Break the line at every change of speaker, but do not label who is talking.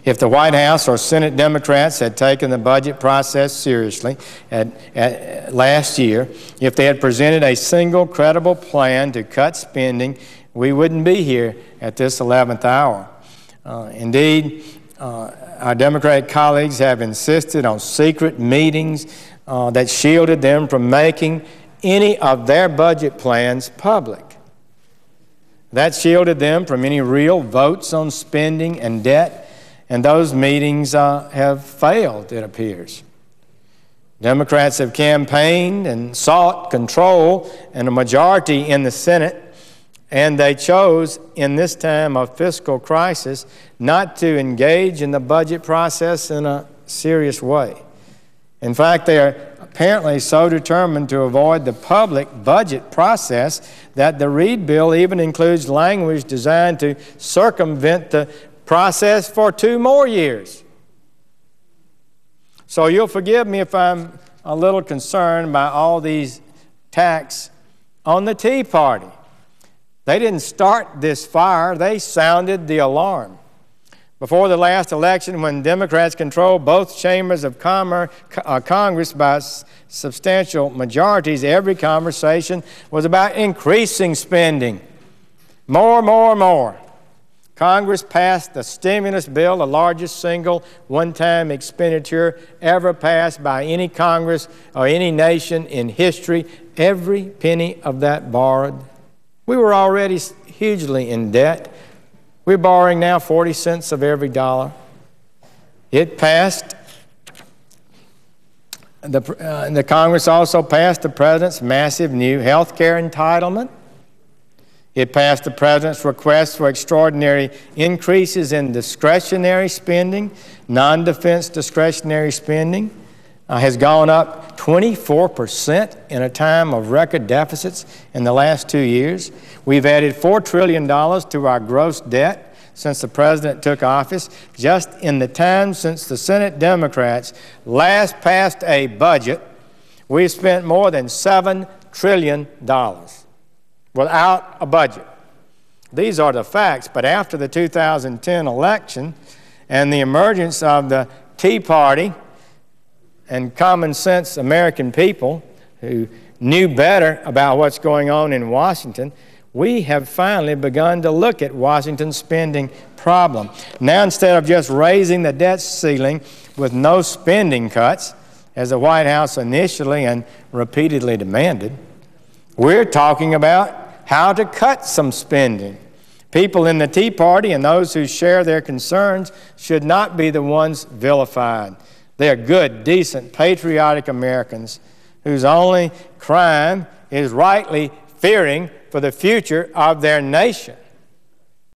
If the White House or Senate Democrats had taken the budget process seriously last year, if they had presented a single credible plan to cut spending, we wouldn't be here at this 11th hour. Indeed, our Democratic colleagues have insisted on secret meetings that shielded them from making any of their budget plans public. That shielded them from any real votes on spending and debt, and those meetings have failed, it appears. Democrats have campaigned and sought control and a majority in the Senate, and they chose, in this time of fiscal crisis, not to engage in the budget process in a serious way. In fact, they are apparently so determined to avoid the public budget process that the Reid bill even includes language designed to circumvent the process for 2 more years. So you'll forgive me if I'm a little concerned by all these attacks on the Tea Party. They didn't start this fire, they sounded the alarm. Before the last election, when Democrats controlled both chambers of Congress by substantial majorities, every conversation was about increasing spending. More. Congress passed the stimulus bill, the largest single one-time expenditure ever passed by any Congress or any nation in history. Every penny of that borrowed. We were already hugely in debt. We're borrowing now 40 cents of every dollar. It passed. The Congress also passed the President's massive new health care entitlement. It passed the President's request for extraordinary increases in discretionary spending. Non-defense discretionary spending has gone up 24% in a time of record deficits in the last 2 years. We've added $4 trillion to our gross debt since the President took office. Just in the time since the Senate Democrats last passed a budget, we've spent more than $7 trillion without a budget. These are the facts, but after the 2010 election and the emergence of the Tea Party and common sense American people who knew better about what's going on in Washington, we have finally begun to look at Washington's spending problem. Now, instead of just raising the debt ceiling with no spending cuts, as the White House initially and repeatedly demanded, we're talking about how to cut some spending. People in the Tea Party and those who share their concerns should not be the ones vilified. They are good, decent, patriotic Americans whose only crime is rightly fearing for the future of their nation.